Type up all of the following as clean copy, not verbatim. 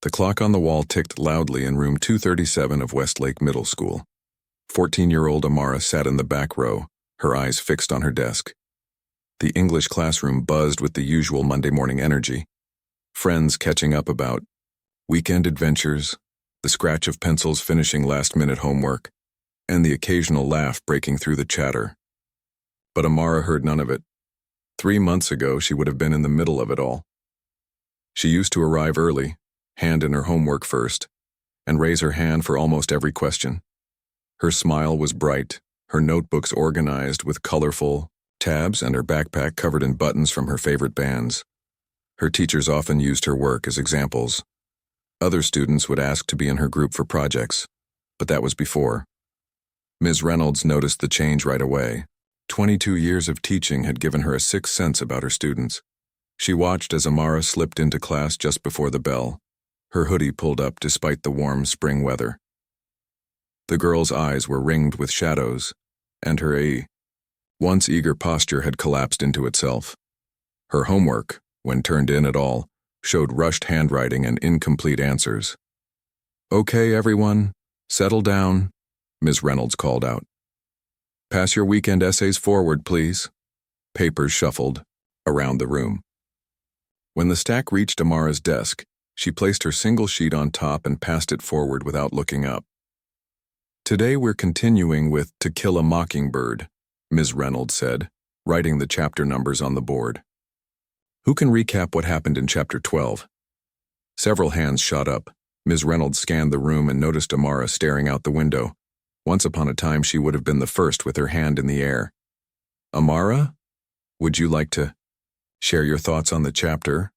The clock on the wall ticked loudly in room 237 of Westlake Middle School. 14-year-old Amara sat in the back row, her eyes fixed on her desk. The English classroom buzzed with the usual Monday morning energy. Friends catching up about weekend adventures, the scratch of pencils finishing last-minute homework, and the occasional laugh breaking through the chatter. But Amara heard none of it. 3 months ago, she would have been in the middle of it all. She used to arrive early, hand in her homework first, and raise her hand for almost every question. Her smile was bright, her notebooks organized with colorful tabs, and her backpack covered in buttons from her favorite bands. Her teachers often used her work as examples. Other students would ask to be in her group for projects, but that was before. Ms. Reynolds noticed the change right away. 22 years of teaching had given her a sixth sense about her students. She watched as Amara slipped into class just before the bell, her hoodie pulled up despite the warm spring weather. The girl's eyes were ringed with shadows, and her once eager posture had collapsed into itself. Her homework, when turned in at all, showed rushed handwriting and incomplete answers. "Okay, everyone, settle down," Ms. Reynolds called out. "Pass your weekend essays forward, please." Papers shuffled around the room. When the stack reached Amara's desk, she placed her single sheet on top and passed it forward without looking up. "Today we're continuing with To Kill a Mockingbird," Ms. Reynolds said, writing the chapter numbers on the board. "Who can recap what happened in Chapter 12? Several hands shot up. Ms. Reynolds scanned the room and noticed Amara staring out the window. Once upon a time, she would have been the first with her hand in the air. "Amara, would you like to share your thoughts on the chapter?"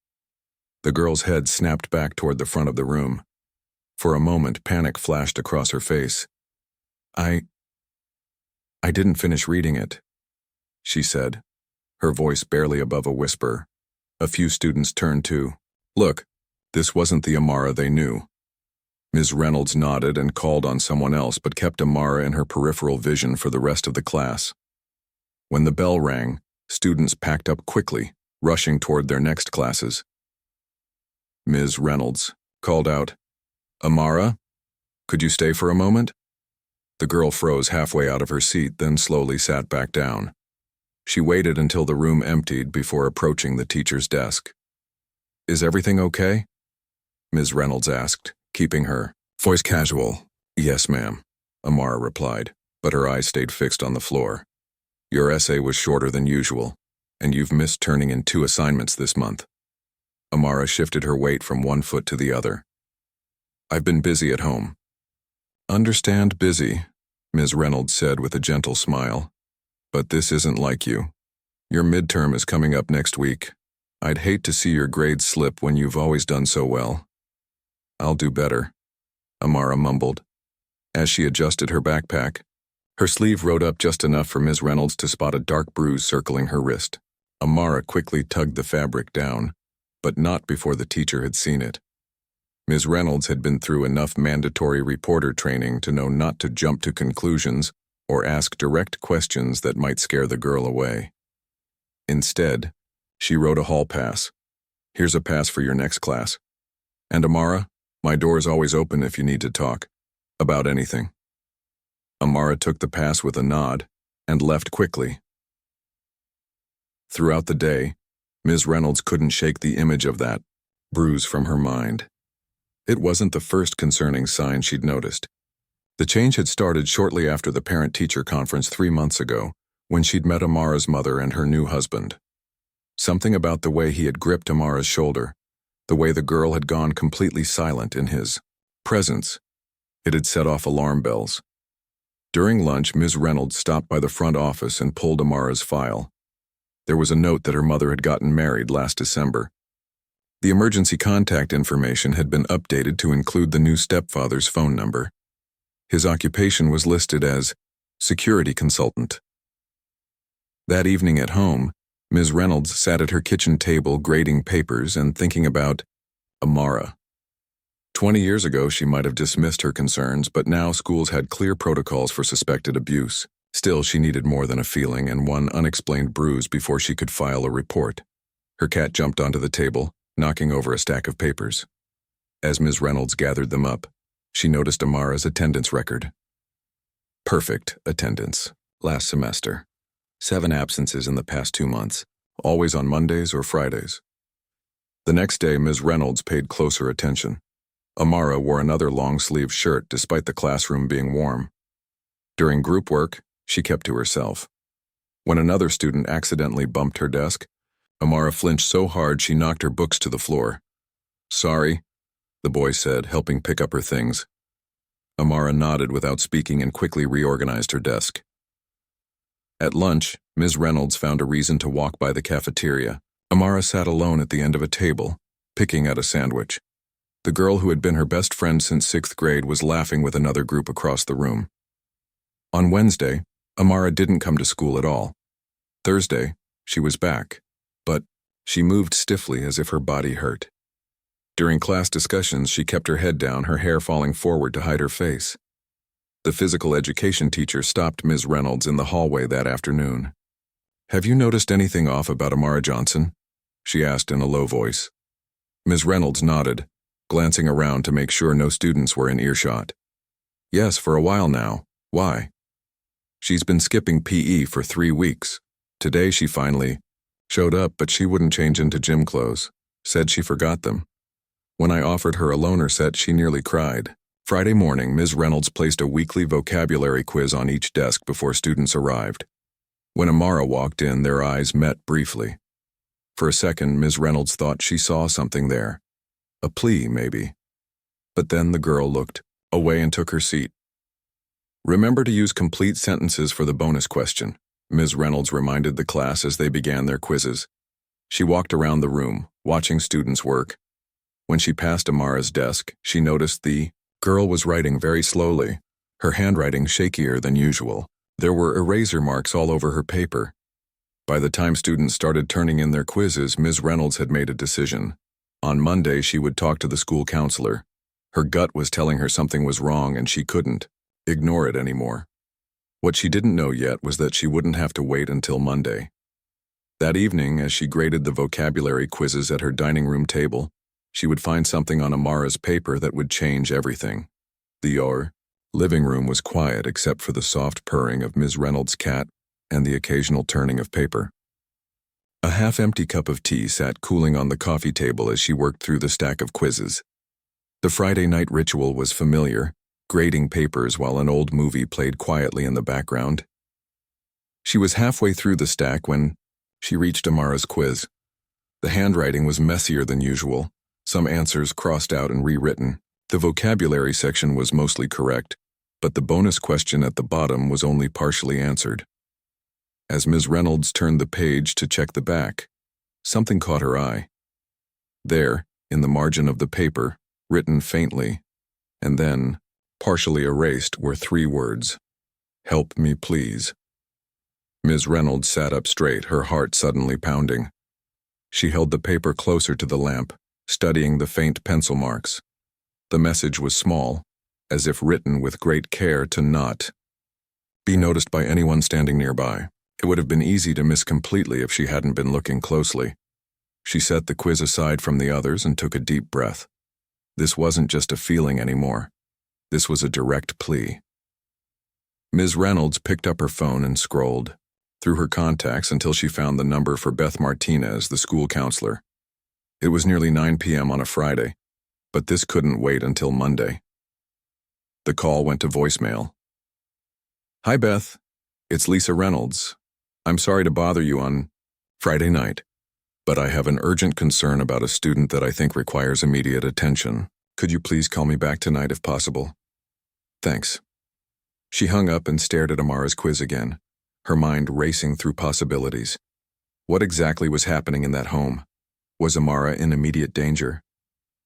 The girl's head snapped back toward the front of the room. For a moment, panic flashed across her face. I didn't finish reading it," she said, her voice barely above a whisper. A few students turned to look. This wasn't the Amara they knew. Ms. Reynolds nodded and called on someone else, but kept Amara in her peripheral vision for the rest of the class. When the bell rang, students packed up quickly, rushing toward their next classes. Ms. Reynolds called out, "Amara, could you stay for a moment?" The girl froze halfway out of her seat, then slowly sat back down. She waited until the room emptied before approaching the teacher's desk. "Is everything okay?" Ms. Reynolds asked, keeping her voice casual. "Yes, ma'am," Amara replied, but her eyes stayed fixed on the floor. "Your essay was shorter than usual, and you've missed turning in 2 assignments this month." Amara shifted her weight from one foot to the other. "I've been busy at home." "Understand busy," Ms. Reynolds said with a gentle smile. "But this isn't like you. Your midterm is coming up next week. I'd hate to see your grades slip when you've always done so well." "I'll do better," Amara mumbled. As she adjusted her backpack, her sleeve rode up just enough for Ms. Reynolds to spot a dark bruise circling her wrist. Amara quickly tugged the fabric down, but not before the teacher had seen it. Ms. Reynolds had been through enough mandatory reporter training to know not to jump to conclusions or ask direct questions that might scare the girl away. Instead, she wrote a hall pass. "Here's a pass for your next class. And Amara, my door's always open if you need to talk about anything." Amara took the pass with a nod and left quickly. Throughout the day, Ms. Reynolds couldn't shake the image of that bruise from her mind. It wasn't the first concerning sign she'd noticed. The change had started shortly after the parent-teacher conference 3 months ago, when she'd met Amara's mother and her new husband. Something about the way he had gripped Amara's shoulder, the way the girl had gone completely silent in his presence, it had set off alarm bells. During lunch, Ms. Reynolds stopped by the front office and pulled Amara's file. There was a note that her mother had gotten married last December. The emergency contact information had been updated to include the new stepfather's phone number. His occupation was listed as security consultant. That evening at home, Ms. Reynolds sat at her kitchen table grading papers and thinking about Amara. 20 years ago, she might have dismissed her concerns, but now schools had clear protocols for suspected abuse. Still, she needed more than a feeling and one unexplained bruise before she could file a report. Her cat jumped onto the table, knocking over a stack of papers. As Ms. Reynolds gathered them up, she noticed Amara's attendance record. Perfect attendance. Last semester. 7 absences in the past 2 months, always on Mondays or Fridays. The next day, Ms. Reynolds paid closer attention. Amara wore another long-sleeved shirt despite the classroom being warm. During group work, she kept to herself. When another student accidentally bumped her desk, Amara flinched so hard she knocked her books to the floor. "Sorry," the boy said, helping pick up her things. Amara nodded without speaking and quickly reorganized her desk. At lunch, Ms. Reynolds found a reason to walk by the cafeteria. Amara sat alone at the end of a table, picking at a sandwich. The girl who had been her best friend since 6th grade was laughing with another group across the room. On Wednesday, Amara didn't come to school at all. Thursday, she was back, but she moved stiffly as if her body hurt. During class discussions, she kept her head down, her hair falling forward to hide her face. The physical education teacher stopped Ms. Reynolds in the hallway that afternoon. "Have you noticed anything off about Amara Johnson?" she asked in a low voice. Ms. Reynolds nodded, glancing around to make sure no students were in earshot. "Yes, for a while now. Why?" "She's been skipping PE for 3 weeks. Today she finally showed up, but she wouldn't change into gym clothes. Said she forgot them. When I offered her a loaner set, she nearly cried." Friday morning, Ms. Reynolds placed a weekly vocabulary quiz on each desk before students arrived. When Amara walked in, their eyes met briefly. For a second, Ms. Reynolds thought she saw something there. A plea, maybe. But then the girl looked away and took her seat. "Remember to use complete sentences for the bonus question," Ms. Reynolds reminded the class as they began their quizzes. She walked around the room, watching students work. When she passed Amara's desk, she noticed the girl was writing very slowly, her handwriting shakier than usual. There were eraser marks all over her paper. By the time students started turning in their quizzes, Ms. Reynolds had made a decision. On Monday, she would talk to the school counselor. Her gut was telling her something was wrong and she couldn't ignore it anymore. What she didn't know yet was that she wouldn't have to wait until Monday. That evening, as she graded the vocabulary quizzes at her dining room table, she would find something on Amara's paper that would change everything. The living room was quiet except for the soft purring of Ms. Reynolds' cat and the occasional turning of paper. A half-empty cup of tea sat cooling on the coffee table as she worked through the stack of quizzes. The Friday night ritual was familiar, grading papers while an old movie played quietly in the background. She was halfway through the stack when she reached Amara's quiz. The handwriting was messier than usual, some answers crossed out and rewritten. The vocabulary section was mostly correct, but the bonus question at the bottom was only partially answered. As Ms. Reynolds turned the page to check the back, something caught her eye. There, in the margin of the paper, written faintly, and then partially erased, were 3 words: "Help me, please." Ms. Reynolds sat up straight, her heart suddenly pounding. She held the paper closer to the lamp, studying the faint pencil marks. The message was small, as if written with great care to not be noticed by anyone standing nearby. It would have been easy to miss completely if she hadn't been looking closely. She set the quiz aside from the others and took a deep breath. This wasn't just a feeling anymore. This was a direct plea. Ms. Reynolds picked up her phone and scrolled through her contacts until she found the number for Beth Martinez, the school counselor. It was nearly 9 p.m. on a Friday, but this couldn't wait until Monday. The call went to voicemail. "Hi, Beth. It's Lisa Reynolds. I'm sorry to bother you on Friday night, but I have an urgent concern about a student that I think requires immediate attention. Could you please call me back tonight if possible? Thanks." She hung up and stared at Amara's quiz again, her mind racing through possibilities. What exactly was happening in that home? Was Amara in immediate danger?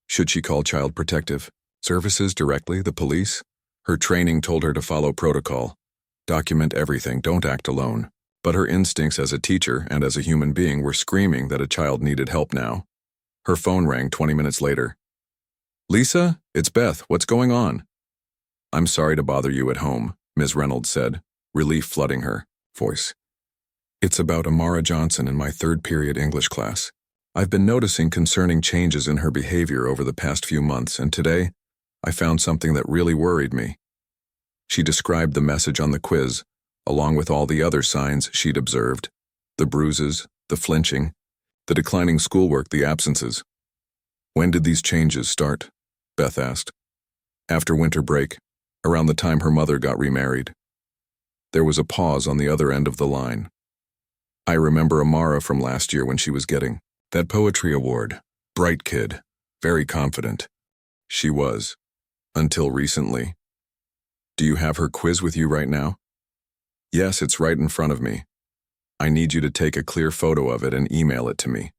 Should she call Child Protective Services directly, the police? Her training told her to follow protocol. Document everything, don't act alone. But her instincts as a teacher and as a human being were screaming that a child needed help now. Her phone rang 20 minutes later. "Lisa, it's Beth. What's going on?" "I'm sorry to bother you at home," Ms. Reynolds said, relief flooding her voice. "It's about Amara Johnson in my 3rd period English class. I've been noticing concerning changes in her behavior over the past few months, and today, I found something that really worried me. She described the message on the quiz, along with all the other signs she'd observed: the bruises, the flinching, the declining schoolwork, the absences. When did these changes start? Beth asked. After winter break, around the time her mother got remarried. There was a pause on the other end of the line. I remember Amara from last year when she was getting that poetry award. Bright kid, very confident. She was. Until recently. Do you have her quiz with you right now? Yes, it's right in front of me. I need you to take a clear photo of it and email it to me.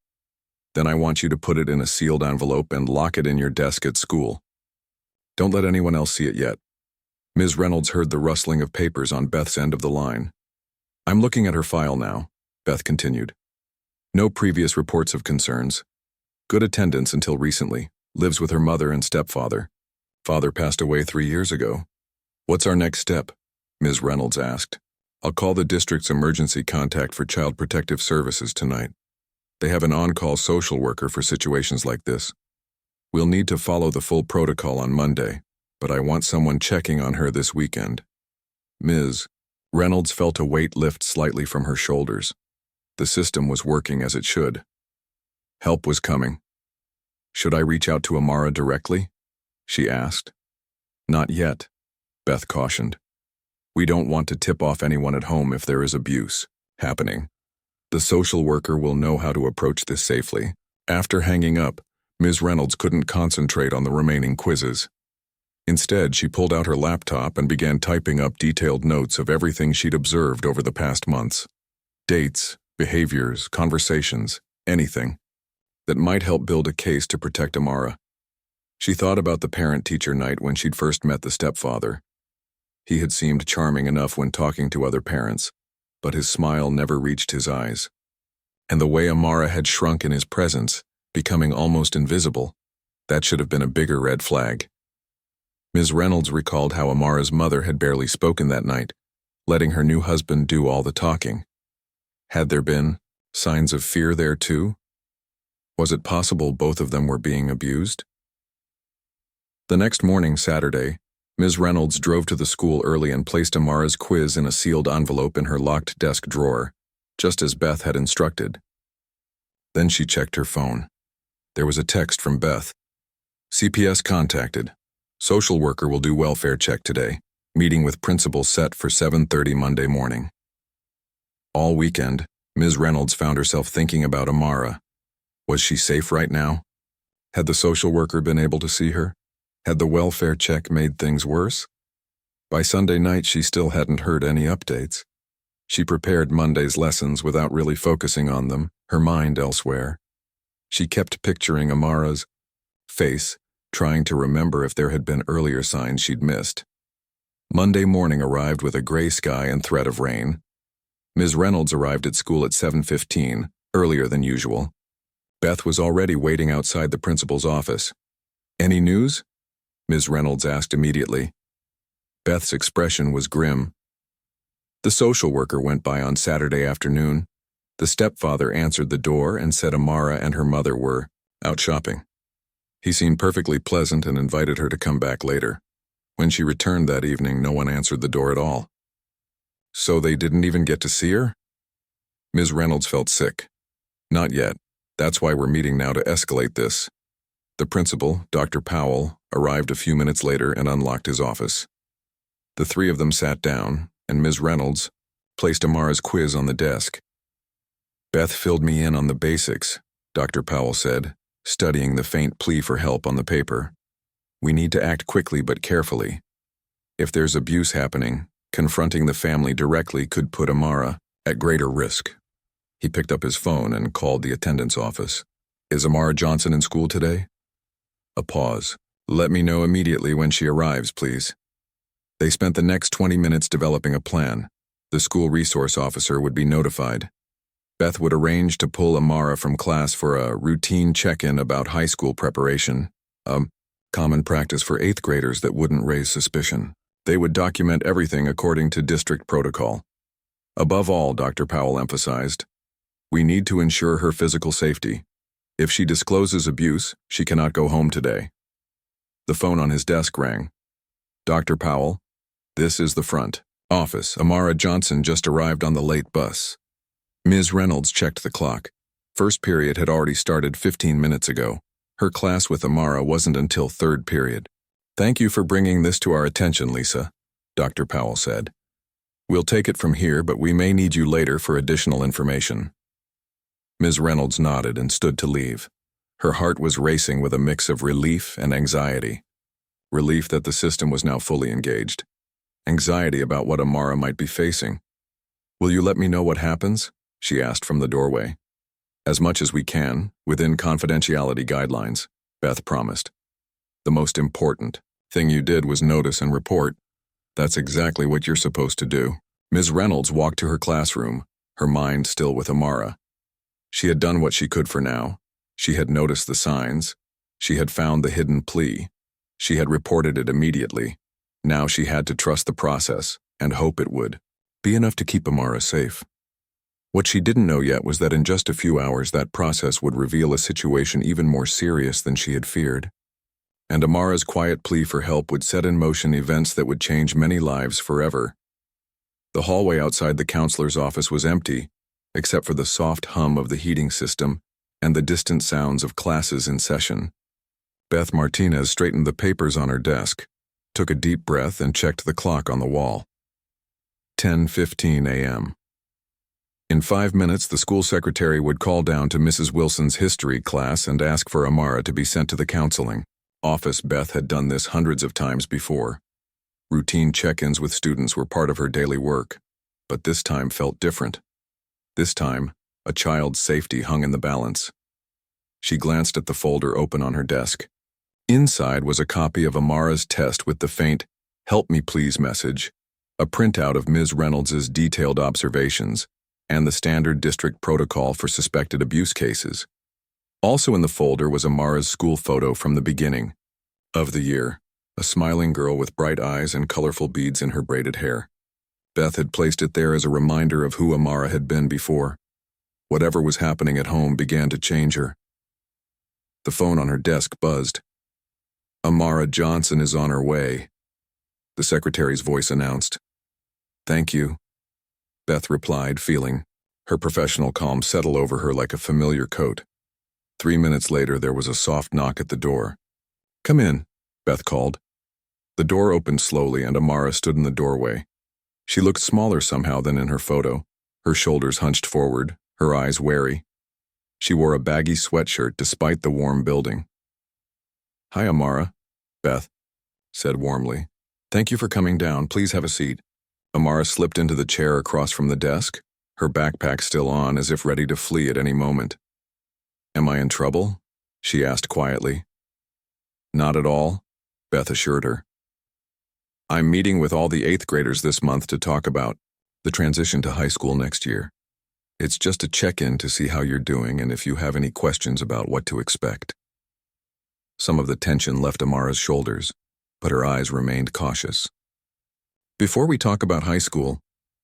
Then I want you to put it in a sealed envelope and lock it in your desk at school. Don't let anyone else see it yet. Ms. Reynolds heard the rustling of papers on Beth's end of the line. I'm looking at her file now, Beth continued. No previous reports of concerns. Good attendance until recently. Lives with her mother and stepfather. Father passed away 3 years ago. What's our next step? Ms. Reynolds asked. I'll call the district's emergency contact for Child Protective Services tonight. They have an on-call social worker for situations like this. We'll need to follow the full protocol on Monday, but I want someone checking on her this weekend. Ms. Reynolds felt a weight lift slightly from her shoulders. The system was working as it should. Help was coming. Should I reach out to Amara directly? She asked. Not yet, Beth cautioned. We don't want to tip off anyone at home if there is abuse happening. The social worker will know how to approach this safely. After hanging up, Ms. Reynolds couldn't concentrate on the remaining quizzes. Instead, she pulled out her laptop and began typing up detailed notes of everything she'd observed over the past months. Dates, behaviors, conversations, anything that might help build a case to protect Amara. She thought about the parent-teacher night when she'd first met the stepfather. He had seemed charming enough when talking to other parents, but his smile never reached his eyes. And the way Amara had shrunk in his presence, becoming almost invisible, that should have been a bigger red flag. Ms. Reynolds recalled how Amara's mother had barely spoken that night, letting her new husband do all the talking. Had there been signs of fear there too? Was it possible both of them were being abused? The next morning, Saturday, Ms. Reynolds drove to the school early and placed Amara's quiz in a sealed envelope in her locked desk drawer, just as Beth had instructed. Then she checked her phone. There was a text from Beth. CPS contacted. Social worker will do welfare check today. Meeting with principal set for 7:30 Monday morning. All weekend, Ms. Reynolds found herself thinking about Amara. Was she safe right now? Had the social worker been able to see her? Had the welfare check made things worse? By Sunday night, she still hadn't heard any updates. She prepared Monday's lessons without really focusing on them, her mind elsewhere. She kept picturing Amara's face, trying to remember if there had been earlier signs she'd missed. Monday morning arrived with a gray sky and threat of rain. Ms. Reynolds arrived at school at 7:15, earlier than usual. Beth was already waiting outside the principal's office. Any news? Ms. Reynolds asked immediately. Beth's expression was grim. The social worker went by on Saturday afternoon. The stepfather answered the door and said Amara and her mother were out shopping. He seemed perfectly pleasant and invited her to come back later. When she returned that evening, no one answered the door at all. So they didn't even get to see her? Ms. Reynolds felt sick. Not yet. That's why we're meeting now to escalate this. The principal, Dr. Powell, arrived a few minutes later and unlocked his office. The three of them sat down, and Ms. Reynolds placed Amara's quiz on the desk. Beth filled me in on the basics, Dr. Powell said, studying the faint plea for help on the paper. We need to act quickly but carefully. If there's abuse happening, confronting the family directly could put Amara at greater risk. He picked up his phone and called the attendance office. Is Amara Johnson in school today? A pause. Let me know immediately when she arrives, please. They spent the next 20 minutes developing a plan. The school resource officer would be notified. Beth would arrange to pull Amara from class for a routine check-in about high school preparation, a common practice for 8th graders that wouldn't raise suspicion. They would document everything according to district protocol. Above all, Dr. Powell emphasized, we need to ensure her physical safety. If she discloses abuse, she cannot go home today. The phone on his desk rang. Dr. Powell, this is the front office. Amara Johnson just arrived on the late bus. Ms. Reynolds checked the clock. First period had already started 15 minutes ago. Her class with Amara wasn't until third period. Thank you for bringing this to our attention, Lisa, Dr. Powell said. We'll take it from here, but we may need you later for additional information. Ms. Reynolds nodded and stood to leave. Her heart was racing with a mix of relief and anxiety. Relief that the system was now fully engaged. Anxiety about what Amara might be facing. Will you let me know what happens? She asked from the doorway. As much as we can, within confidentiality guidelines, Beth promised. The most important thing you did was notice and report. That's exactly what you're supposed to do. Ms. Reynolds walked to her classroom, her mind still with Amara. She had done what she could for now. She had noticed the signs. She had found the hidden plea. She had reported it immediately. Now she had to trust the process and hope it would be enough to keep Amara safe. What she didn't know yet was that in just a few hours that process would reveal a situation even more serious than she had feared. And Amara's quiet plea for help would set in motion events that would change many lives forever. The hallway outside the counselor's office was empty, except for the soft hum of the heating system and the distant sounds of classes in session. Beth Martinez straightened the papers on her desk, took a deep breath and checked the clock on the wall. 10:15 a.m. In 5 minutes, the school secretary would call down to Mrs. Wilson's history class and ask for Amara to be sent to the counseling office. Beth had done this hundreds of times before. Routine check-ins with students were part of her daily work, but this time felt different. This time, a child's safety hung in the balance. She glanced at the folder open on her desk. Inside was a copy of Amara's test with the faint, "Help me please" message, a printout of Ms. Reynolds's detailed observations, and the standard district protocol for suspected abuse cases. Also in the folder was Amara's school photo from the beginning of the year, a smiling girl with bright eyes and colorful beads in her braided hair. Beth had placed it there as a reminder of who Amara had been before. Whatever was happening at home began to change her. The phone on her desk buzzed. Amara Johnson is on her way, the secretary's voice announced. Thank you, Beth replied, feeling her professional calm settle over her like a familiar coat. 3 minutes later, there was a soft knock at the door. Come in, Beth called. The door opened slowly and Amara stood in the doorway. She looked smaller somehow than in her photo, her shoulders hunched forward, her eyes wary. She wore a baggy sweatshirt despite the warm building. Hi, Amara, Beth said warmly. Thank you for coming down. Please have a seat. Amara slipped into the chair across from the desk, her backpack still on as if ready to flee at any moment. Am I in trouble? She asked quietly. Not at all, Beth assured her. I'm meeting with all the 8th graders this month to talk about the transition to high school next year. It's just a check-in to see how you're doing and if you have any questions about what to expect. Some of the tension left Amara's shoulders, but her eyes remained cautious. Before we talk about high school,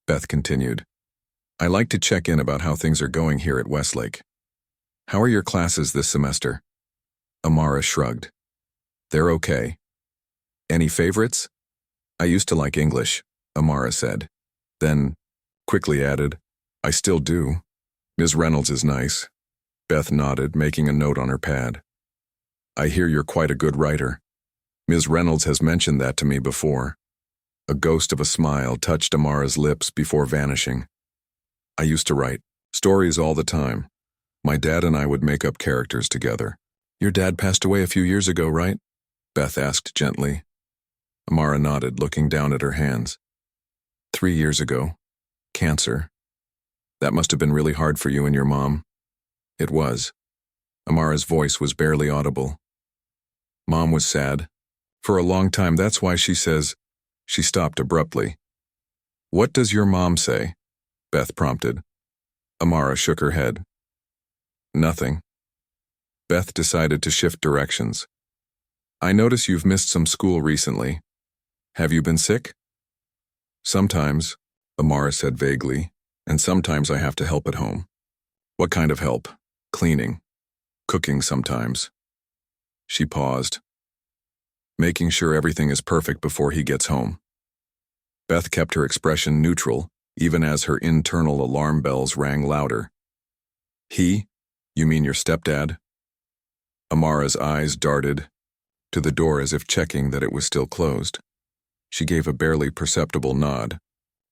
Beth continued, I like to check in about how things are going here at Westlake. How are your classes this semester? Amara shrugged. They're okay. Any favorites? I used to like English, Amara said. Then, quickly added, I still do. Ms. Reynolds is nice. Beth nodded, making a note on her pad. I hear you're quite a good writer. Ms. Reynolds has mentioned that to me before. A ghost of a smile touched Amara's lips before vanishing. I used to write stories all the time. My dad and I would make up characters together. Your dad passed away a few years ago, right? Beth asked gently. Amara nodded, looking down at her hands. 3 years ago. Cancer. That must have been really hard for you and your mom. It was. Amara's voice was barely audible. Mom was sad. For a long time, that's why she says. She stopped abruptly. What does your mom say? Beth prompted. Amara shook her head. Nothing. Beth decided to shift directions. I notice you've missed some school recently. Have you been sick? Sometimes, Amara said vaguely, and sometimes I have to help at home. What kind of help? Cleaning. Cooking sometimes. She paused, making sure everything is perfect before he gets home. Beth kept her expression neutral, even as her internal alarm bells rang louder. He? You mean your stepdad? Amara's eyes darted to the door as if checking that it was still closed. She gave a barely perceptible nod.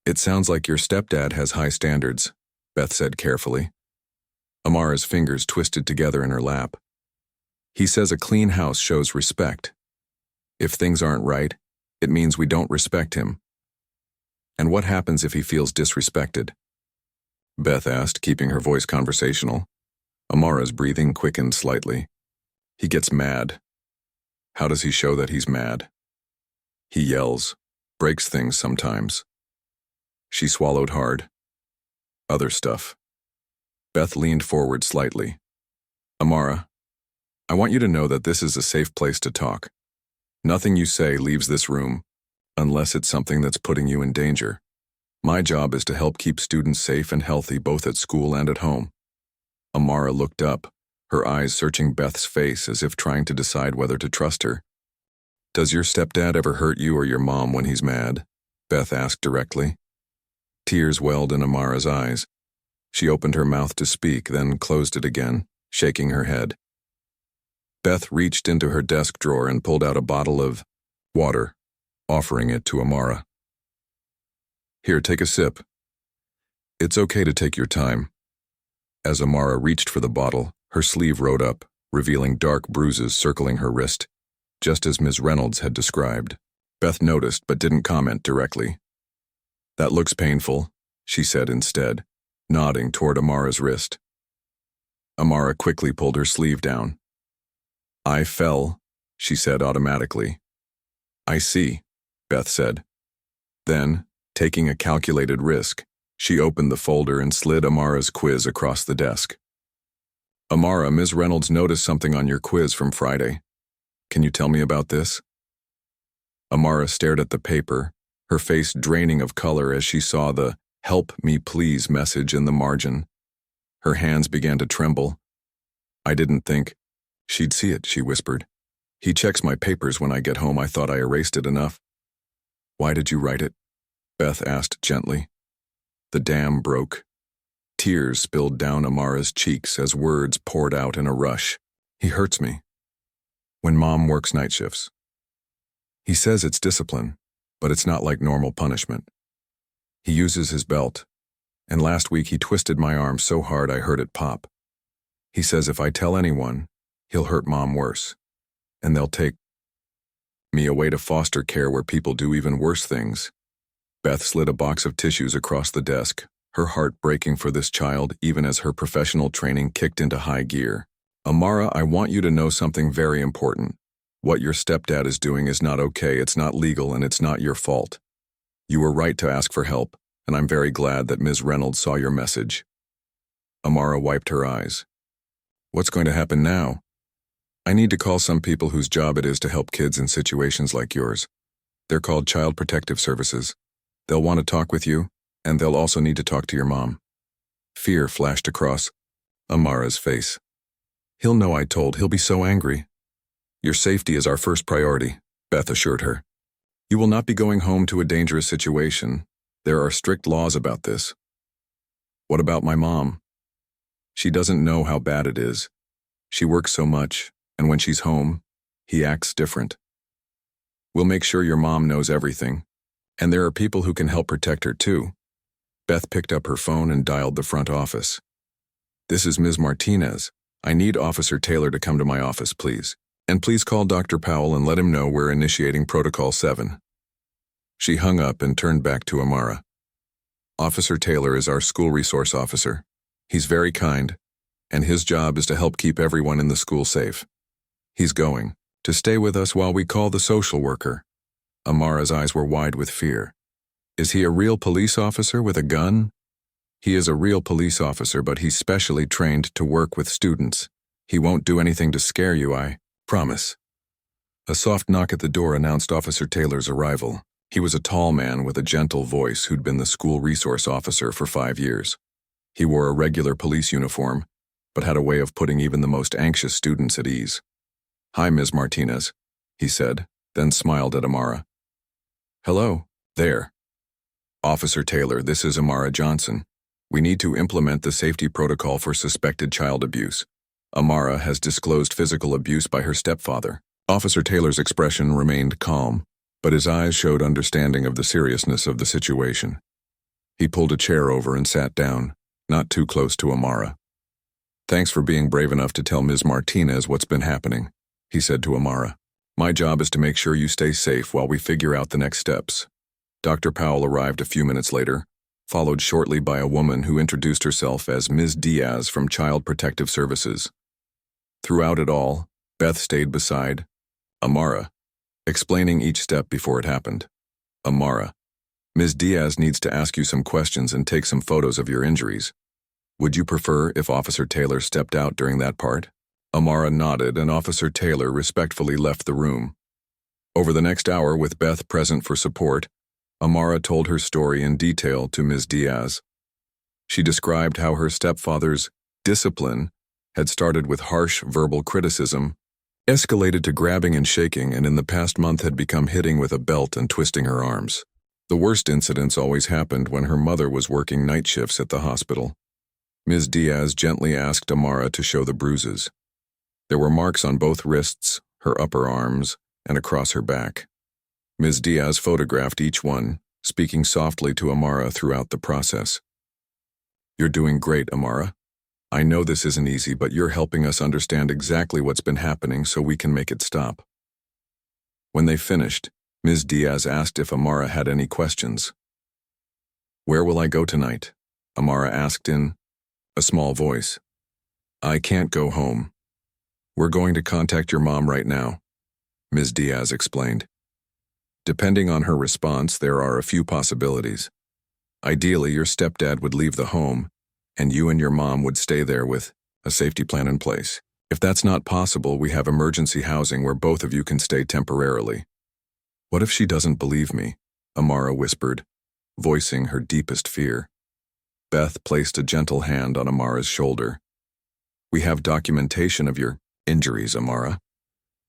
It sounds like your stepdad has high standards, Beth said carefully. Amara's fingers twisted together in her lap. He says a clean house shows respect. If things aren't right, it means we don't respect him. And what happens if he feels disrespected? Beth asked, keeping her voice conversational. Amara's breathing quickened slightly. He gets mad. How does he show that he's mad? He yells, breaks things sometimes. She swallowed hard. Other stuff. Beth leaned forward slightly. Amara, I want you to know that this is a safe place to talk. Nothing you say leaves this room, unless it's something that's putting you in danger. My job is to help keep students safe and healthy both at school and at home. Amara looked up, her eyes searching Beth's face as if trying to decide whether to trust her. Does your stepdad ever hurt you or your mom when he's mad? Beth asked directly. Tears welled in Amara's eyes. She opened her mouth to speak, then closed it again, shaking her head. Beth reached into her desk drawer and pulled out a bottle of water, offering it to Amara. Here, take a sip. It's okay to take your time. As Amara reached for the bottle, her sleeve rode up, revealing dark bruises circling her wrist, just as Ms. Reynolds had described. Beth noticed but didn't comment directly. That looks painful, she said instead, nodding toward Amara's wrist. Amara quickly pulled her sleeve down. I fell, she said automatically. I see, Beth said. Then, taking a calculated risk, she opened the folder and slid Amara's quiz across the desk. Amara, Ms. Reynolds noticed something on your quiz from Friday. Can you tell me about this? Amara stared at the paper, her face draining of color as she saw the "Help me please" message in the margin. Her hands began to tremble. I didn't think she'd see it, she whispered. He checks my papers when I get home. I thought I erased it enough. Why did you write it? Beth asked gently. The dam broke. Tears spilled down Amara's cheeks as words poured out in a rush. He hurts me. When Mom works night shifts. He says it's discipline, but it's not like normal punishment. He uses his belt, and last week he twisted my arm so hard I heard it pop. He says if I tell anyone, he'll hurt Mom worse, and they'll take me away to foster care where people do even worse things. Beth slid a box of tissues across the desk, her heart breaking for this child even as her professional training kicked into high gear. Amara, I want you to know something very important. What your stepdad is doing is not okay, it's not legal, and it's not your fault. You were right to ask for help, and I'm very glad that Ms. Reynolds saw your message. Amara wiped her eyes. What's going to happen now? I need to call some people whose job it is to help kids in situations like yours. They're called Child Protective Services. They'll want to talk with you, and they'll also need to talk to your mom. Fear flashed across Amara's face. He'll know I told. He'll be so angry. Your safety is our first priority, Beth assured her. You will not be going home to a dangerous situation. There are strict laws about this. What about my mom? She doesn't know how bad it is. She works so much, and when she's home, he acts different. We'll make sure your mom knows everything, and there are people who can help protect her too. Beth picked up her phone and dialed the front office. This is Ms. Martinez. I need Officer Taylor to come to my office, please. And please call Dr. Powell and let him know we're initiating Protocol 7. She hung up and turned back to Amara. Officer Taylor is our school resource officer. He's very kind, and his job is to help keep everyone in the school safe. He's going to stay with us while we call the social worker. Amara's eyes were wide with fear. Is he a real police officer with a gun? He is a real police officer, but he's specially trained to work with students. He won't do anything to scare you, I promise. A soft knock at the door announced Officer Taylor's arrival. He was a tall man with a gentle voice who'd been the school resource officer for 5 years. He wore a regular police uniform, but had a way of putting even the most anxious students at ease. "Hi, Ms. Martinez," he said, then smiled at Amara. "Hello, there. Officer Taylor, this is Amara Johnson. We need to implement the safety protocol for suspected child abuse. Amara has disclosed physical abuse by her stepfather." Officer Taylor's expression remained calm, but his eyes showed understanding of the seriousness of the situation. He pulled a chair over and sat down, not too close to Amara. "Thanks for being brave enough to tell Ms. Martinez what's been happening," he said to Amara. "My job is to make sure you stay safe while we figure out the next steps." Dr. Powell arrived a few minutes later, followed shortly by a woman who introduced herself as Ms. Diaz from Child Protective Services. Throughout it all, Beth stayed beside Amara, explaining each step before it happened. "Amara, Ms. Diaz needs to ask you some questions and take some photos of your injuries. Would you prefer if Officer Taylor stepped out during that part?" Amara nodded, and Officer Taylor respectfully left the room. Over the next hour, with Beth present for support, Amara told her story in detail to Ms. Diaz. She described how her stepfather's discipline had started with harsh verbal criticism, escalated to grabbing and shaking, and in the past month had become hitting with a belt and twisting her arms. The worst incidents always happened when her mother was working night shifts at the hospital. Ms. Diaz gently asked Amara to show the bruises. There were marks on both wrists, her upper arms, and across her back. Ms. Diaz photographed each one, speaking softly to Amara throughout the process. "You're doing great, Amara. I know this isn't easy, but you're helping us understand exactly what's been happening so we can make it stop." When they finished, Ms. Diaz asked if Amara had any questions. "Where will I go tonight?" Amara asked in a small voice. "I can't go home. We're going to contact your mom right now," Ms. Diaz explained. "Depending on her response, there are a few possibilities. Ideally, your stepdad would leave the home, and you and your mom would stay there with a safety plan in place. If that's not possible, we have emergency housing where both of you can stay temporarily." "What if she doesn't believe me?" Amara whispered, voicing her deepest fear. Beth placed a gentle hand on Amara's shoulder. "We have documentation of your injuries, Amara,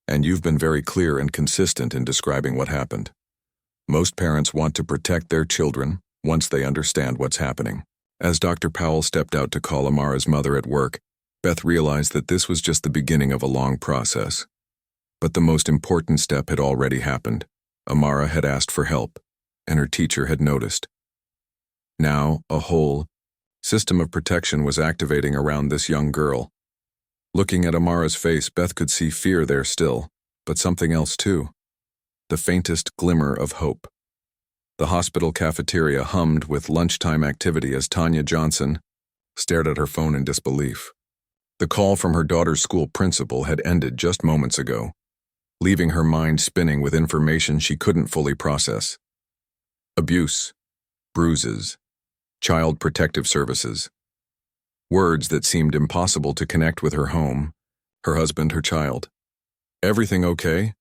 and you've been very clear and consistent in describing what happened. Most parents want to protect their children once they understand what's happening." As Dr. Powell stepped out to call Amara's mother at work, Beth realized that this was just the beginning of a long process. But the most important step had already happened. Amara had asked for help, and her teacher had noticed. Now, a whole system of protection was activating around this young girl. Looking at Amara's face, Beth could see fear there still, but something else too. The faintest glimmer of hope. The hospital cafeteria hummed with lunchtime activity as Tanya Johnson stared at her phone in disbelief. The call from her daughter's school principal had ended just moments ago, leaving her mind spinning with information she couldn't fully process. Abuse, bruises, Child Protective Services. Words that seemed impossible to connect with her home, her husband, her child. "Everything okay?"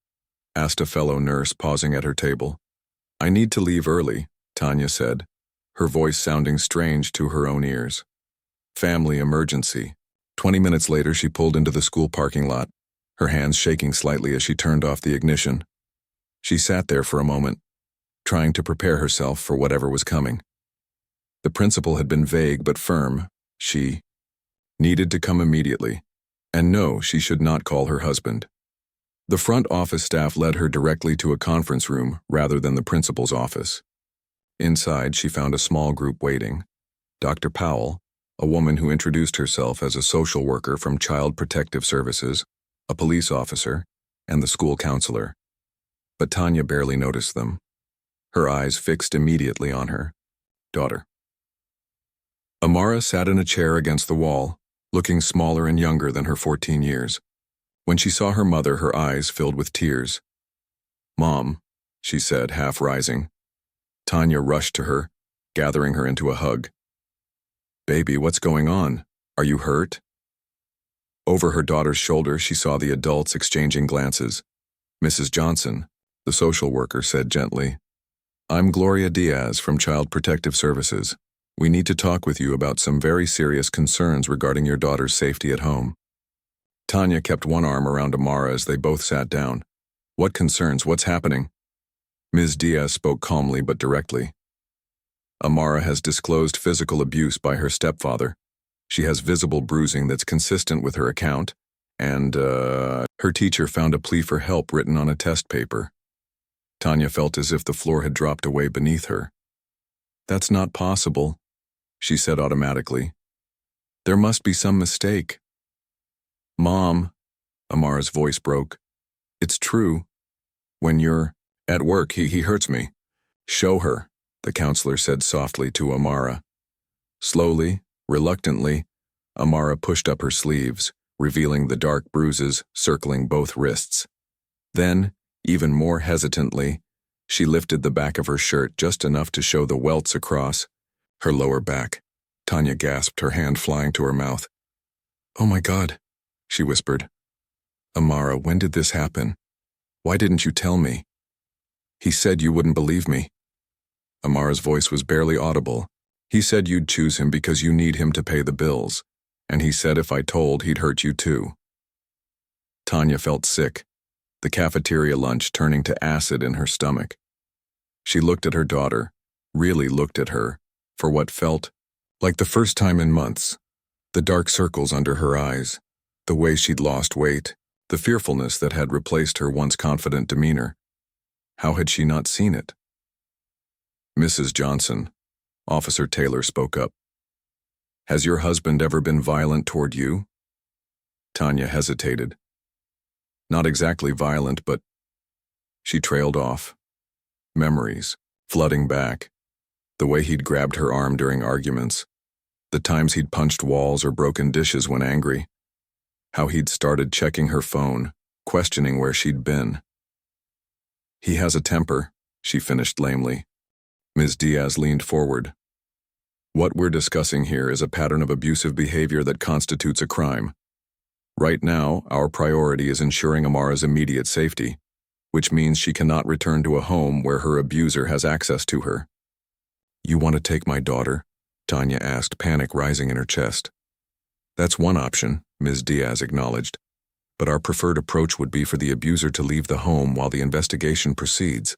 asked a fellow nurse, pausing at her table. "I need to leave early," Tanya said, her voice sounding strange to her own ears. "Family emergency." 20 minutes later, she pulled into the school parking lot, her hands shaking slightly as she turned off the ignition. She sat there for a moment, trying to prepare herself for whatever was coming. The principal had been vague but firm. She needed to come immediately, and no, she should not call her husband. The front office staff led her directly to a conference room rather than the principal's office. Inside, she found a small group waiting. Dr. Powell, a woman who introduced herself as a social worker from Child Protective Services, a police officer, and the school counselor. But Tanya barely noticed them. Her eyes fixed immediately on her daughter. Amara sat in a chair against the wall, looking smaller and younger than her 14 years. When she saw her mother, her eyes filled with tears. "Mom," she said, half rising. Tanya rushed to her, gathering her into a hug. "Baby, what's going on? Are you hurt?" Over her daughter's shoulder, she saw the adults exchanging glances. "Mrs. Johnson," the social worker said gently, "I'm Gloria Diaz from Child Protective Services. We need to talk with you about some very serious concerns regarding your daughter's safety at home. Tanya kept one arm around Amara as they both sat down. What concerns? What's happening? Ms. Diaz spoke calmly but directly. Amara has disclosed physical abuse by her stepfather. She has visible bruising that's consistent with her account, and, her teacher found a plea for help written on a test paper. Tanya felt as if the floor had dropped away beneath her. That's not possible, she said automatically. There must be some mistake. Mom, Amara's voice broke. It's true. When you're at work, he hurts me. Show her, the counselor said softly to Amara. Slowly, reluctantly, Amara pushed up her sleeves, revealing the dark bruises circling both wrists. Then, even more hesitantly, she lifted the back of her shirt just enough to show the welts across her lower back. Tanya gasped, her hand flying to her mouth. Oh my God, she whispered. Amara, when did this happen? Why didn't you tell me? He said you wouldn't believe me. Amara's voice was barely audible. He said you'd choose him because you need him to pay the bills, and he said if I told, he'd hurt you too. Tanya felt sick, the cafeteria lunch turning to acid in her stomach. She looked at her daughter, really looked at her, for what felt like the first time in months. The dark circles under her eyes, the way she'd lost weight, the fearfulness that had replaced her once confident demeanor. How had she not seen it? Mrs. Johnson, Officer Taylor spoke up. Has your husband ever been violent toward you? Tanya hesitated. Not exactly violent, but... She trailed off. Memories, flooding back. The way he'd grabbed her arm during arguments. The times he'd punched walls or broken dishes when angry. How he'd started checking her phone, questioning where she'd been. He has a temper, she finished lamely. Ms. Diaz leaned forward. What we're discussing here is a pattern of abusive behavior that constitutes a crime. Right now, our priority is ensuring Amara's immediate safety, which means she cannot return to a home where her abuser has access to her. You want to take my daughter? Tanya asked, panic rising in her chest. That's one option, Ms. Diaz acknowledged, but our preferred approach would be for the abuser to leave the home while the investigation proceeds.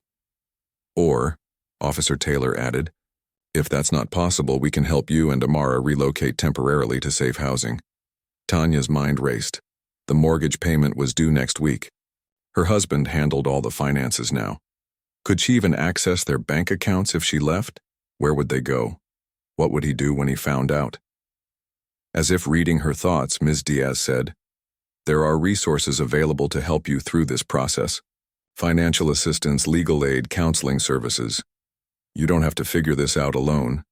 Or, Officer Taylor added, if that's not possible, we can help you and Amara relocate temporarily to safe housing. Tanya's mind raced. The mortgage payment was due next week. Her husband handled all the finances now. Could she even access their bank accounts if she left? Where would they go? What would he do when he found out? As if reading her thoughts, Ms. Diaz said, there are resources available to help you through this process. Financial assistance, legal aid, counseling services. You don't have to figure this out alone.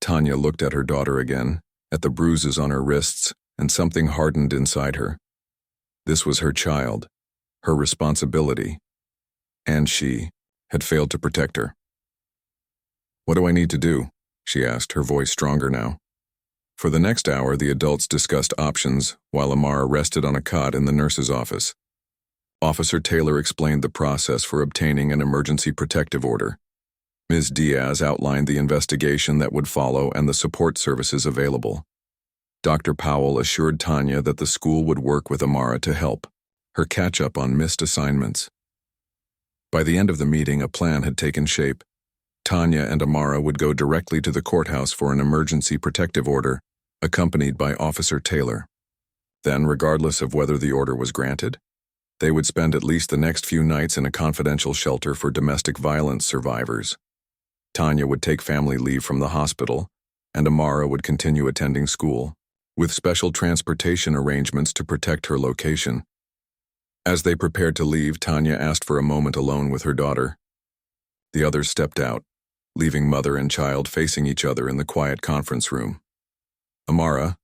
Tanya looked at her daughter again, at the bruises on her wrists, and something hardened inside her. This was her child, her responsibility, and she had failed to protect her. What do I need to do? She asked, her voice stronger now. For the next hour, the adults discussed options while Amara rested on a cot in the nurse's office. Officer Taylor explained the process for obtaining an emergency protective order. Ms. Diaz outlined the investigation that would follow and the support services available. Dr. Powell assured Tanya that the school would work with Amara to help her catch up on missed assignments. By the end of the meeting, a plan had taken shape. Tanya and Amara would go directly to the courthouse for an emergency protective order, accompanied by Officer Taylor. Then, regardless of whether the order was granted, they would spend at least the next few nights in a confidential shelter for domestic violence survivors. Tanya would take family leave from the hospital, and Amara would continue attending school, with special transportation arrangements to protect her location. As they prepared to leave, Tanya asked for a moment alone with her daughter. The others stepped out, leaving mother and child facing each other in the quiet conference room. Amara,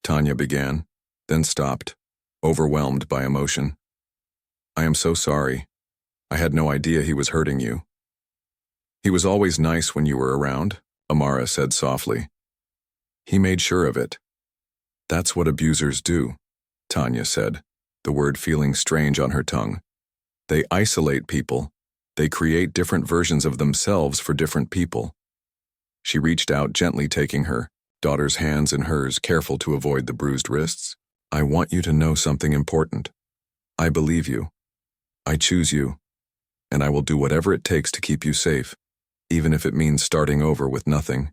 Tanya began, then stopped, overwhelmed by emotion. I am so sorry. I had no idea he was hurting you. He was always nice when you were around, Amara said softly. He made sure of it. That's what abusers do, Tanya said, the word feeling strange on her tongue. They isolate people. They create different versions of themselves for different people. She reached out, gently taking her daughter's hands in hers, careful to avoid the bruised wrists. I want you to know something important. I believe you. I choose you. And I will do whatever it takes to keep you safe, even if it means starting over with nothing.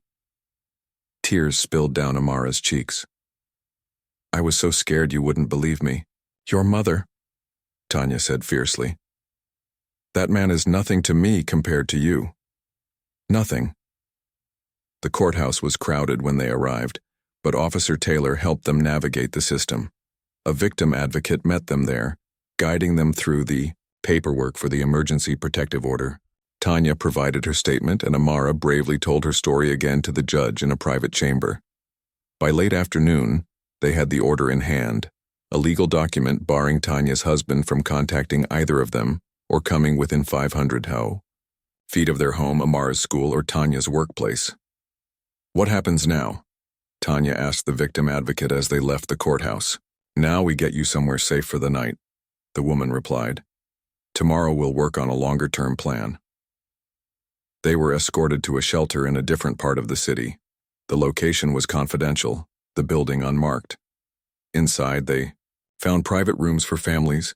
Tears spilled down Amara's cheeks. I was so scared you wouldn't believe me. Your mother, Tanya said fiercely. That man is nothing to me compared to you. Nothing. The courthouse was crowded when they arrived, but Officer Taylor helped them navigate the system. A victim advocate met them there, guiding them through the paperwork for the emergency protective order. Tanya provided her statement, and Amara bravely told her story again to the judge in a private chamber. By late afternoon, they had the order in hand, a legal document barring Tanya's husband from contacting either of them or coming within 500 feet of their home, Amara's school, or Tanya's workplace. What happens now? Tanya asked the victim advocate as they left the courthouse. Now we get you somewhere safe for the night, the woman replied. Tomorrow we'll work on a longer-term plan. They were escorted to a shelter in a different part of the city. The location was confidential, the building unmarked. Inside, they found private rooms for families,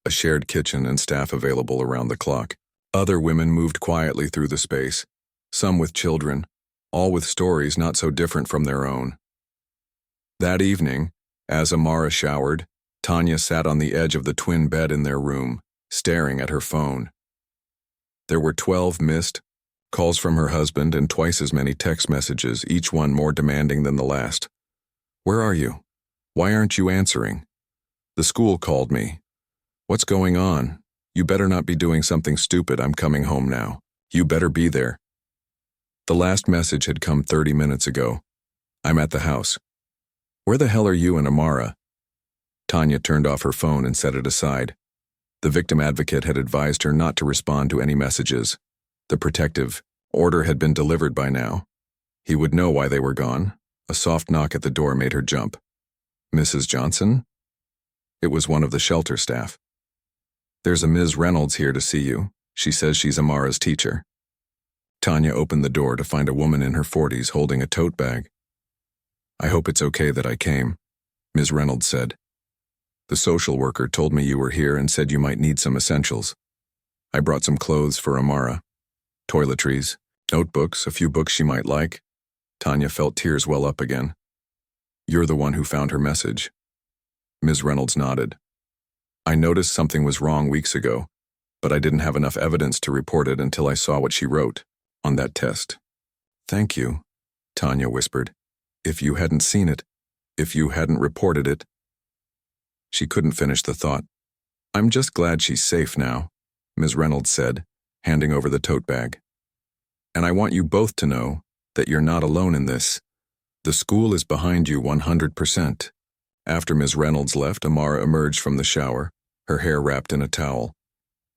a shared kitchen, and staff available around the clock. Other women moved quietly through the space, some with children, all with stories not so different from their own. That evening, as Amara showered, Tanya sat on the edge of the twin bed in their room, staring at her phone. There were 12 missed calls from her husband and twice as many text messages, each one more demanding than the last. Where are you? Why aren't you answering? The school called me. What's going on? You better not be doing something stupid. I'm coming home now. You better be there. The last message had come 30 minutes ago. I'm at the house. Where the hell are you and Amara? Tanya turned off her phone and set it aside. The victim advocate had advised her not to respond to any messages. The protective order had been delivered by now. He would know why they were gone. A soft knock at the door made her jump. Mrs. Johnson? It was one of the shelter staff. There's a Ms. Reynolds here to see you. She says she's Amara's teacher. Tanya opened the door to find a woman in her 40s holding a tote bag. I hope it's okay that I came, Ms. Reynolds said. The social worker told me you were here and said you might need some essentials. I brought some clothes for Amara. Toiletries, notebooks, a few books she might like. Tanya felt tears well up again. You're the one who found her message. Ms. Reynolds nodded. I noticed something was wrong weeks ago, but I didn't have enough evidence to report it until I saw what she wrote on that test. Thank you, Tanya whispered. If you hadn't seen it, if you hadn't reported it. She couldn't finish the thought. I'm just glad she's safe now, Ms. Reynolds said, handing over the tote bag. And I want you both to know that you're not alone in this. The school is behind you 100%. After Ms. Reynolds left, Amara emerged from the shower, her hair wrapped in a towel.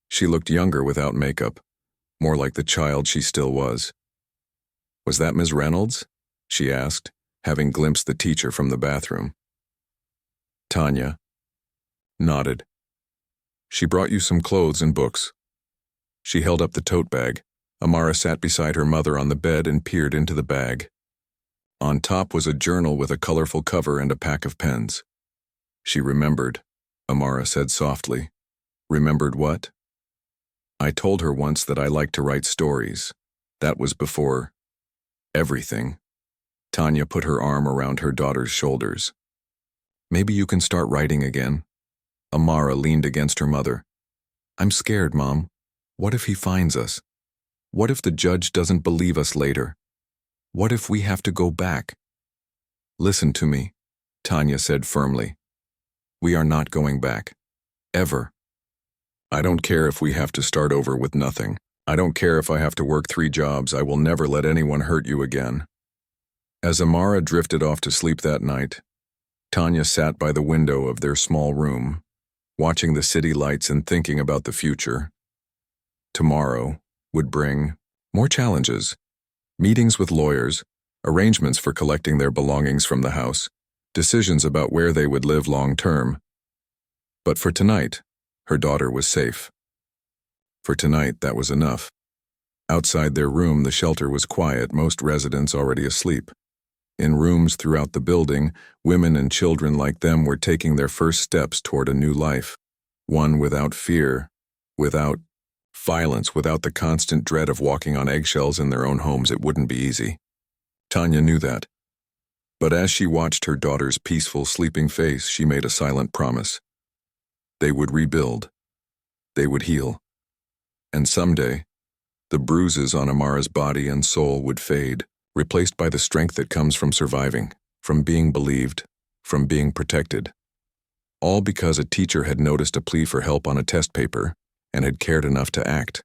She looked younger without makeup, more like the child she still was. Was that Ms. Reynolds? She asked, having glimpsed the teacher from the bathroom. Tanya nodded. She brought you some clothes and books. She held up the tote bag. Amara sat beside her mother on the bed and peered into the bag. On top was a journal with a colorful cover and a pack of pens. She remembered, Amara said softly. Remembered what? I told her once that I liked to write stories. That was before everything. Tanya put her arm around her daughter's shoulders. Maybe you can start writing again. Amara leaned against her mother. I'm scared, Mom. What if he finds us? What if the judge doesn't believe us later? What if we have to go back? Listen to me, Tanya said firmly. We are not going back. Ever. I don't care if we have to start over with nothing. I don't care if I have to work 3 jobs. I will never let anyone hurt you again. As Amara drifted off to sleep that night, Tanya sat by the window of their small room, watching the city lights and thinking about the future. Tomorrow would bring more challenges. Meetings with lawyers, arrangements for collecting their belongings from the house, decisions about where they would live long term. But for tonight, her daughter was safe. For tonight, that was enough. Outside their room, the shelter was quiet, most residents already asleep. In rooms throughout the building, women and children like them were taking their first steps toward a new life. One without fear, without violence, without the constant dread of walking on eggshells in their own homes. It wouldn't be easy. Tanya knew that. But as she watched her daughter's peaceful, sleeping face, she made a silent promise. They would rebuild. They would heal. And someday, the bruises on Amara's body and soul would fade, replaced by the strength that comes from surviving, from being believed, from being protected. All because a teacher had noticed a plea for help on a test paper and had cared enough to act.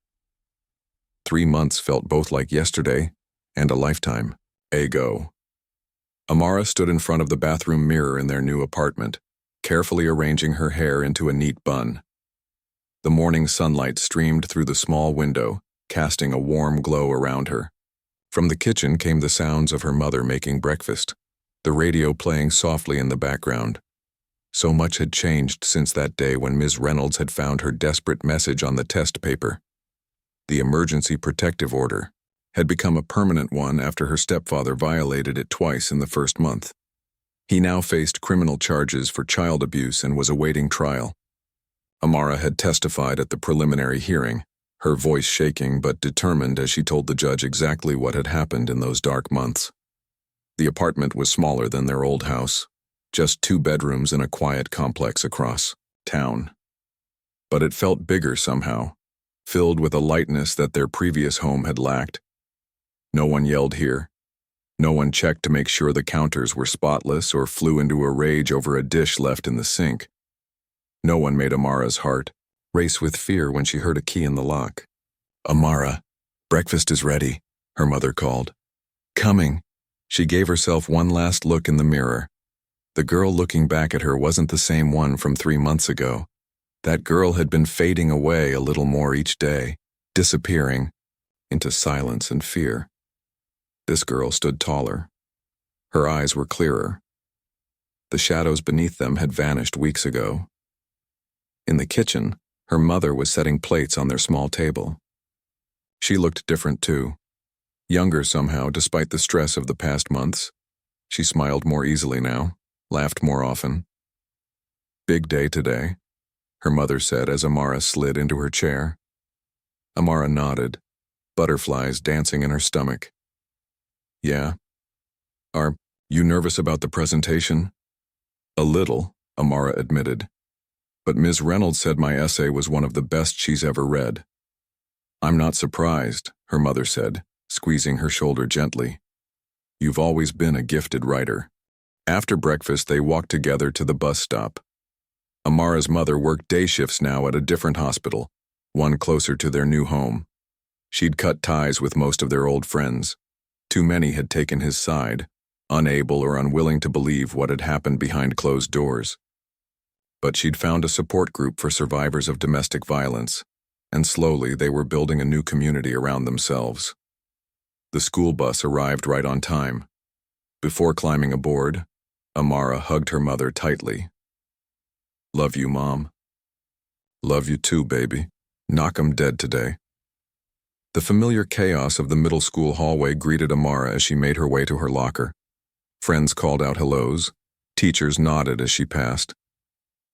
3 months felt both like yesterday and a lifetime ago. Amara stood in front of the bathroom mirror in their new apartment, carefully arranging her hair into a neat bun. The morning sunlight streamed through the small window, casting a warm glow around her. From the kitchen came the sounds of her mother making breakfast, the radio playing softly in the background. So much had changed since that day when Ms. Reynolds had found her desperate message on the test paper. The emergency protective order had become a permanent one after her stepfather violated it twice in the first month. He now faced criminal charges for child abuse and was awaiting trial. Amara had testified at the preliminary hearing, her voice shaking but determined as she told the judge exactly what had happened in those dark months. The apartment was smaller than their old house, just 2 bedrooms in a quiet complex across town. But it felt bigger somehow, filled with a lightness that their previous home had lacked. No one yelled here. No one checked to make sure the counters were spotless or flew into a rage over a dish left in the sink. No one made Amara's heart race with fear when she heard a key in the lock. "Amara, breakfast is ready," her mother called. "Coming." She gave herself one last look in the mirror. The girl looking back at her wasn't the same one from 3 months ago. That girl had been fading away a little more each day, disappearing into silence and fear. This girl stood taller. Her eyes were clearer. The shadows beneath them had vanished weeks ago. In the kitchen, her mother was setting plates on their small table. She looked different too. Younger somehow, despite the stress of the past months. She smiled more easily now, laughed more often. "Big day today," her mother said as Amara slid into her chair. Amara nodded, butterflies dancing in her stomach. "Yeah. Are you nervous about the presentation?" "A little," Amara admitted. "But Ms. Reynolds said my essay was one of the best she's ever read." "I'm not surprised," her mother said, squeezing her shoulder gently. "You've always been a gifted writer." After breakfast, they walked together to the bus stop. Amara's mother worked day shifts now at a different hospital, one closer to their new home. She'd cut ties with most of their old friends. Too many had taken his side, unable or unwilling to believe what had happened behind closed doors. But she'd found a support group for survivors of domestic violence, and slowly they were building a new community around themselves. The school bus arrived right on time. Before climbing aboard, Amara hugged her mother tightly. "Love you, Mom." "Love you too, baby. Knock 'em dead today." The familiar chaos of the middle school hallway greeted Amara as she made her way to her locker. Friends called out hellos. Teachers nodded as she passed.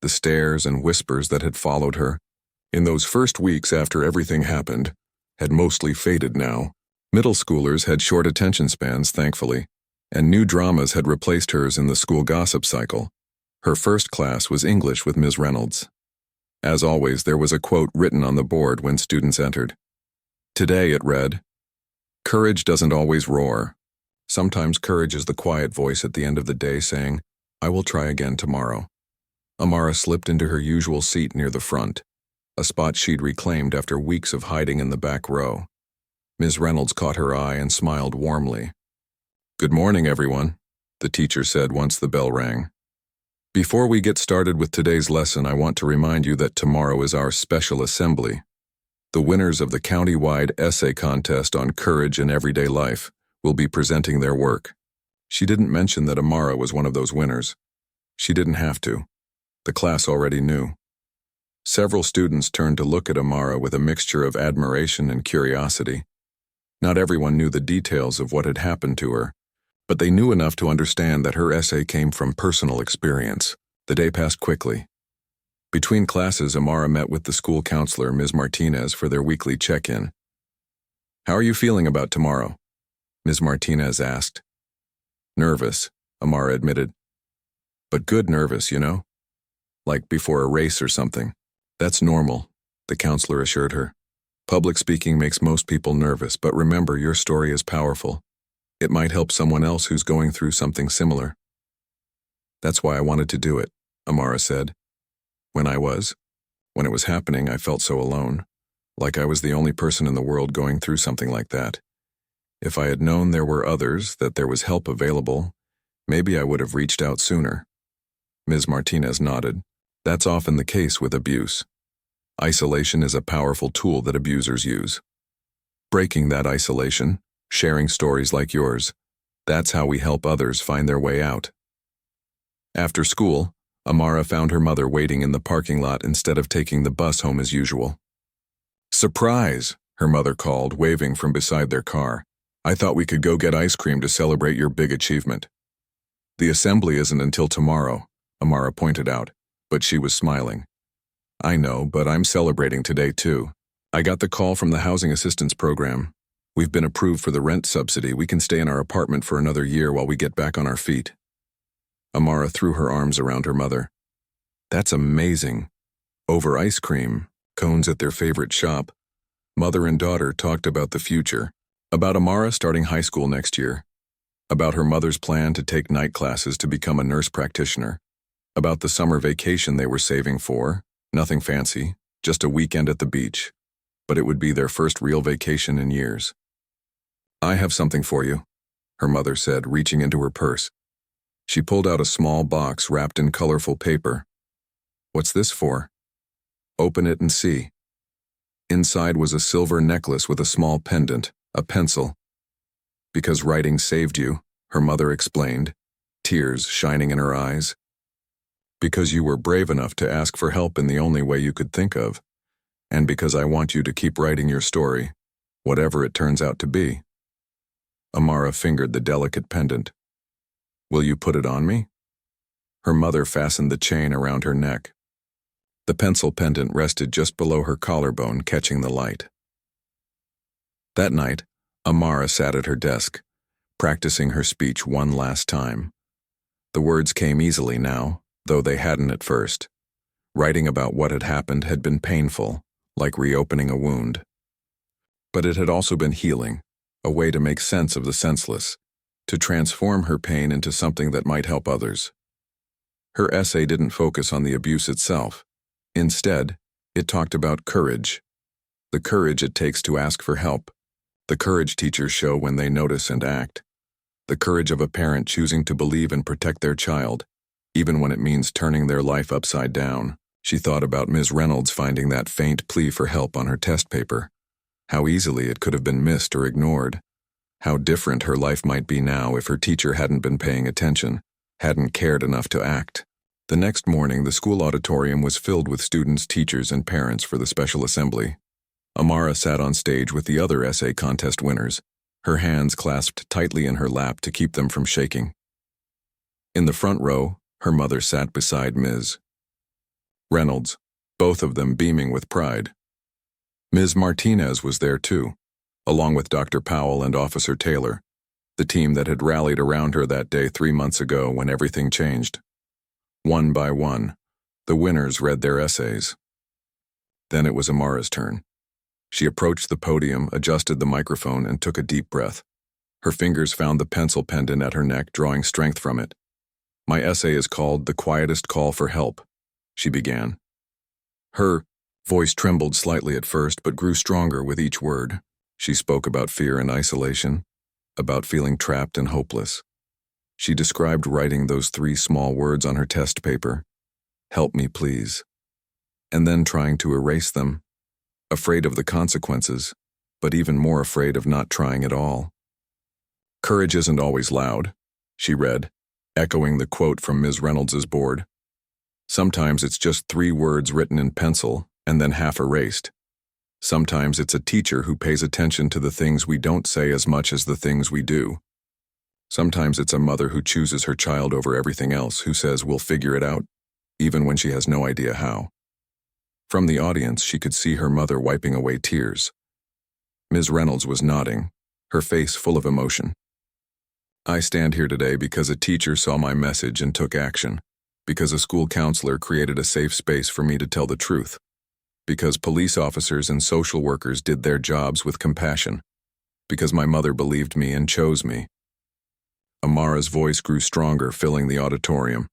The stares and whispers that had followed her, in those first weeks after everything happened, had mostly faded now. Middle schoolers had short attention spans, thankfully, and new dramas had replaced hers in the school gossip cycle. Her first class was English with Ms. Reynolds. As always, there was a quote written on the board when students entered. Today it read, "Courage doesn't always roar. Sometimes courage is the quiet voice at the end of the day saying, 'I will try again tomorrow.'" Amara slipped into her usual seat near the front, a spot she'd reclaimed after weeks of hiding in the back row. Ms. Reynolds caught her eye and smiled warmly. "Good morning, everyone," the teacher said once the bell rang. "Before we get started with today's lesson, I want to remind you that tomorrow is our special assembly. The winners of the county-wide essay contest on courage in everyday life will be presenting their work." She didn't mention that Amara was one of those winners. She didn't have to. The class already knew. Several students turned to look at Amara with a mixture of admiration and curiosity. Not everyone knew the details of what had happened to her, but they knew enough to understand that her essay came from personal experience. The day passed quickly. Between classes, Amara met with the school counselor, Ms. Martinez, for their weekly check-in. "How are you feeling about tomorrow?" Ms. Martinez asked. "Nervous," Amara admitted. "But good nervous, you know? Like before a race or something." "That's normal," the counselor assured her. "Public speaking makes most people nervous, but remember, your story is powerful. It might help someone else who's going through something similar." "That's why I wanted to do it," Amara said. When it was happening, I felt so alone, like I was the only person in the world going through something like that. If I had known there were others, that there was help available, maybe I would have reached out sooner." Ms. Martinez nodded. "That's often the case with abuse. Isolation is a powerful tool that abusers use. Breaking that isolation, sharing stories like yours, that's how we help others find their way out." After school, Amara found her mother waiting in the parking lot instead of taking the bus home as usual. "Surprise!" her mother called, waving from beside their car. "I thought we could go get ice cream to celebrate your big achievement." "The assembly isn't until tomorrow," Amara pointed out, but she was smiling. "I know, but I'm celebrating today too. I got the call from the housing assistance program. We've been approved for the rent subsidy. We can stay in our apartment for another year while we get back on our feet." Amara threw her arms around her mother. "That's amazing." Over ice cream, cones at their favorite shop, mother and daughter talked about the future, about Amara starting high school next year, about her mother's plan to take night classes to become a nurse practitioner, about the summer vacation they were saving for, nothing fancy, just a weekend at the beach, but it would be their first real vacation in years. "I have something for you," her mother said, reaching into her purse. She pulled out a small box wrapped in colorful paper. "What's this for?" "Open it and see." Inside was a silver necklace with a small pendant, a pencil. "Because writing saved you," her mother explained, tears shining in her eyes. "Because you were brave enough to ask for help in the only way you could think of. And because I want you to keep writing your story, whatever it turns out to be." Amara fingered the delicate pendant. "Will you put it on me?" Her mother fastened the chain around her neck. The pencil pendant rested just below her collarbone, catching the light. That night, Amara sat at her desk, practicing her speech one last time. The words came easily now, though they hadn't at first. Writing about what had happened had been painful, like reopening a wound. But it had also been healing, a way to make sense of the senseless, to transform her pain into something that might help others. Her essay didn't focus on the abuse itself. Instead, it talked about courage. The courage it takes to ask for help. The courage teachers show when they notice and act. The courage of a parent choosing to believe and protect their child, even when it means turning their life upside down. She thought about Ms. Reynolds finding that faint plea for help on her test paper. How easily it could have been missed or ignored. How different her life might be now if her teacher hadn't been paying attention, hadn't cared enough to act. The next morning, the school auditorium was filled with students, teachers, and parents for the special assembly. Amara sat on stage with the other essay contest winners, her hands clasped tightly in her lap to keep them from shaking. In the front row, her mother sat beside Ms. Reynolds, both of them beaming with pride. Ms. Martinez was there too, along with Dr. Powell and Officer Taylor, the team that had rallied around her that day 3 months ago when everything changed. One by one, the winners read their essays. Then it was Amara's turn. She approached the podium, adjusted the microphone, and took a deep breath. Her fingers found the pencil pendant at her neck, drawing strength from it. "My essay is called The Quietest Call for Help," she began. Her voice trembled slightly at first, but grew stronger with each word. She spoke about fear and isolation, about feeling trapped and hopeless. She described writing those 3 small words on her test paper, "Help me, please," and then trying to erase them, afraid of the consequences, but even more afraid of not trying at all. "Courage isn't always loud," she read, echoing the quote from Ms. Reynolds's board. "Sometimes it's just 3 words written in pencil and then half erased. Sometimes it's a teacher who pays attention to the things we don't say as much as the things we do. Sometimes it's a mother who chooses her child over everything else, who says we'll figure it out, even when she has no idea how. From the audience, she could see her mother wiping away tears. Ms. Reynolds was nodding, her face full of emotion. I stand here today because a teacher saw my message and took action, because a school counselor created a safe space for me to tell the truth, because police officers and social workers did their jobs with compassion, because my mother believed me and chose me. Amara's voice grew stronger, filling the auditorium.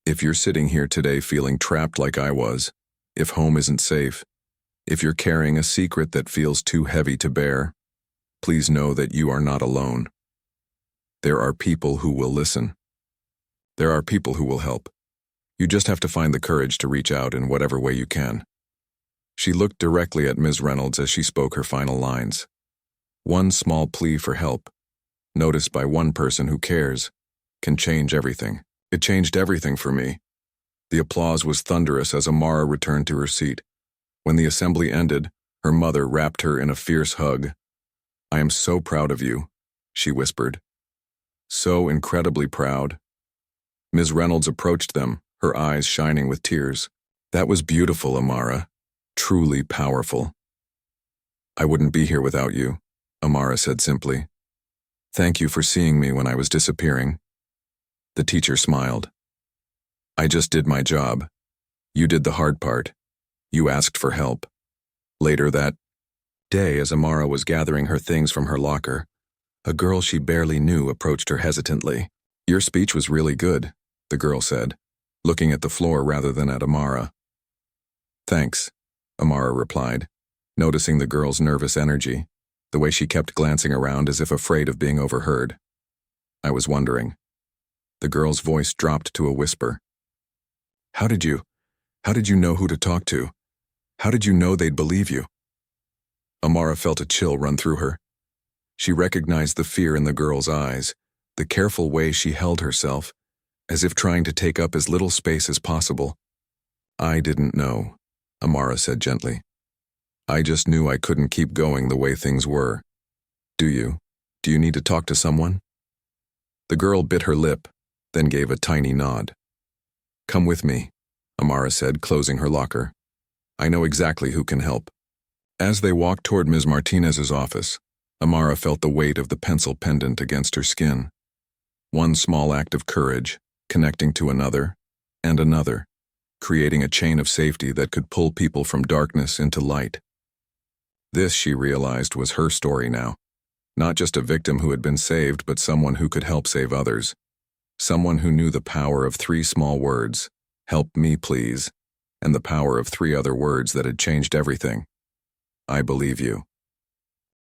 If you're sitting here today feeling trapped like I was, if home isn't safe, if you're carrying a secret that feels too heavy to bear, please know that you are not alone. There are people who will listen. There are people who will help. You just have to find the courage to reach out in whatever way you can. She looked directly at Ms. Reynolds as she spoke her final lines. One small plea for help, noticed by one person who cares, can change everything. It changed everything for me. The applause was thunderous as Amara returned to her seat. When the assembly ended, her mother wrapped her in a fierce hug. "I am so proud of you," she whispered. "So incredibly proud." Ms. Reynolds approached them, her eyes shining with tears. "That was beautiful, Amara. Truly powerful." "I wouldn't be here without you," Amara said simply. "Thank you for seeing me when I was disappearing." The teacher smiled. "I just did my job. You did the hard part. You asked for help." Later that day, as Amara was gathering her things from her locker, a girl she barely knew approached her hesitantly. "Your speech was really good," the girl said, looking at the floor rather than at Amara. "Thanks," Amara replied, noticing the girl's nervous energy, the way she kept glancing around as if afraid of being overheard. "I was wondering." The girl's voice dropped to a whisper. How did you know who to talk to? How did you know they'd believe you?" Amara felt a chill run through her. She recognized the fear in the girl's eyes, the careful way she held herself, as if trying to take up as little space as possible. "I didn't know," Amara said gently. "I just knew I couldn't keep going the way things were. Do you need to talk to someone?" The girl bit her lip, then gave a tiny nod. "Come with me," Amara said, closing her locker. "I know exactly who can help." As they walked toward Ms. Martinez's office, Amara felt the weight of the pencil pendant against her skin. One small act of courage, connecting to another, and another, creating a chain of safety that could pull people from darkness into light. This, she realized, was her story now. Not just a victim who had been saved, but someone who could help save others. Someone who knew the power of 3 small words, "Help me, please," and the power of 3 other words that had changed everything. "I believe you."